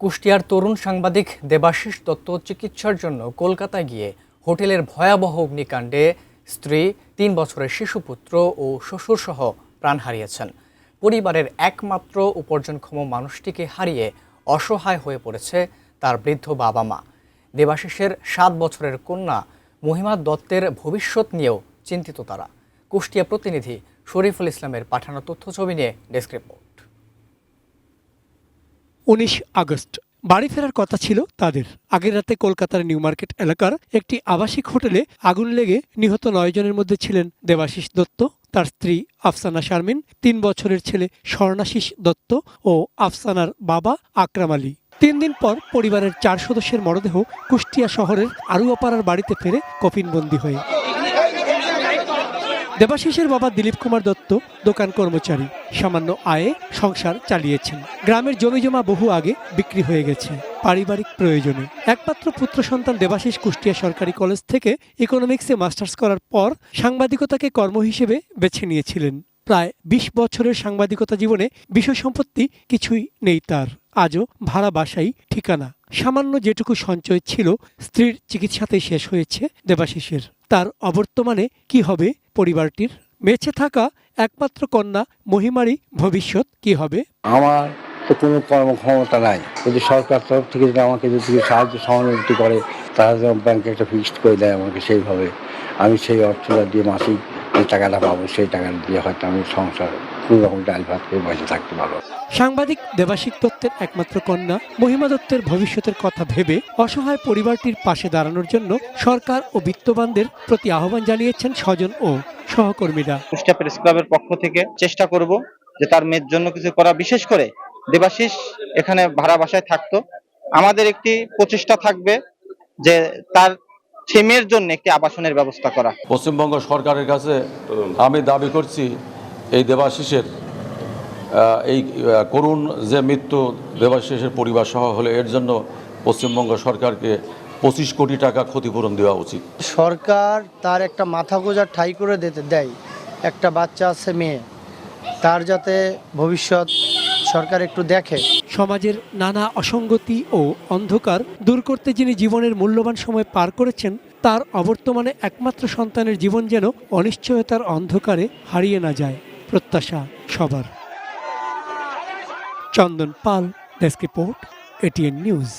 কুষ্টিয়ার তরুণ সাংবাদিক দেবাশিস দত্ত চিকিৎসার জন্য কলকাতায় গিয়ে হোটেলের ভয়াবহ অগ্নিকাণ্ডে স্ত্রী, ৩ বছরের শিশুপুত্র ও শ্বশুরসহ প্রাণ হারিয়েছেন। পরিবারের একমাত্র উপার্জনক্ষম মানুষটিকে হারিয়ে অসহায় হয়ে পড়েছে তার বৃদ্ধ বাবা মা। দেবাশিসের ৭ বছরের কন্যা মহিমা দত্তের ভবিষ্যৎ নিয়েও চিন্তিত তারা। কুষ্টিয়া প্রতিনিধি শরীফুল ইসলামের পাঠানো তথ্যছবি নিয়ে ডেস্ক রিপোর্ট। ১৯ আগস্ট বাড়ি ফেরার কথা ছিল তাদের। আগের রাতে কলকাতার নিউ মার্কেট এলাকার একটি আবাসিক হোটেলে আগুন লেগে নিহত ৯ জনের মধ্যে ছিলেন দেবাশিস দত্ত, তার স্ত্রী আফসানা শারমিন, ৩ বছরের ছেলে স্বর্ণাশিস দত্ত ও আফসানার বাবা আকরাম আলী। ৩ দিন পর পরিবারের ৪ সদস্যের মরদেহ কুষ্টিয়া শহরের আরুয়াপাড়ার বাড়িতে ফেরে কফিনবন্দি হয়ে। দেবাশিসের বাবা দিলীপ কুমার দত্ত দোকান কর্মচারী, সামান্য আয়ে সংসার চালিয়েছেন। গ্রামের জমিজমা বহু আগে বিক্রি হয়ে গেছে পারিবারিক প্রয়োজনে। একমাত্র পুত্র সন্তান দেবাশিস কুষ্টিয়া সরকারি কলেজ থেকে ইকোনমিক্সে মাস্টার্স করার পর সাংবাদিকতাকে কর্ম হিসেবে বেছে নিয়েছিলেন। প্রায় ২০ বছরের সাংবাদিকতা জীবনে বিষয় সম্পত্তি কিছুই নেই তার। আজও ভাড়া বাসাই ঠিকানা। সামান্য যেটুকু সঞ্চয় ছিল স্ত্রীর চিকিৎসাতেই শেষ হয়েছে দেবাশিসের। তার অবর্তমানে কি হবে পরিবারটির? বেঁচে থাকা একমাত্র কন্যা মহিমারই ভবিষ্যৎ কি হবে? আমার তো কোনো কর্মক্ষমতা নাই। যদি সরকার তরফ থেকে যদি আমাকে যদি সাহায্য সহানুভূতি করে, তারা যেন ব্যাংকে একটা ফিক্সড করে দেয় আমাকে, সেইভাবে আমি সেই অর্থটা দিয়ে মাসিক যে টাকাটা পাবো, সেই টাকাটা দিয়ে হয়তো আমি সংসার কোনো রকম ডাল ভাত করে বসে থাকতে পারবো। সাংবাদিক দেবাশিস দত্তের একমাত্র কন্যা মহিমা দত্তের ভবিষ্যতের কথা ভেবে অসহায় পরিবারটির পাশে দাঁড়ানোর জন্য সরকার ও বিত্তবানদের প্রতি আহ্বান জানিয়েছেন স্বজন ও সহকর্মীরা। কুষ্টিয়া প্রেস ক্লাবের পক্ষ থেকে চেষ্টা করব যে তার মেয়ের জন্য কিছু করা। বিশেষ করে দেবাশিস এখানে ভাড়া বাসায় থাকতো, আমাদের একটি প্রচেষ্টা থাকবে যে তার মেয়ের জন্য একটি আবাসনের ব্যবস্থা করা। পশ্চিমবঙ্গ সরকারের কাছে আমি দাবি করছি, এই দেবাশিসের এই করুণ যে মৃত্যু দেবাশিসের পরিবার সহ হলে, এর জন্য পশ্চিমবঙ্গ সরকারকে ২৫ কোটি টাকা ক্ষতিপূরণ দেওয়া উচিত। সরকার তার একটা মাথা গোঁজার ঠাঁই করে দেয়। একটা বাচ্চা আছে, মেয়ে, তার যাতে ভবিষ্যৎ সরকার একটু দেখে। সমাজের নানা অসঙ্গতি ও অন্ধকার দূর করতে যিনি জীবনের মূল্যবান সময় পার করেছেন, তার অবর্তমানে একমাত্র সন্তানের জীবন যেন অনিশ্চয়তার অন্ধকারে হারিয়ে না যায়, প্রত্যাশা সবার। চন্দন পাল, ডেস্ক রিপোর্ট, এটিএন নিউজ।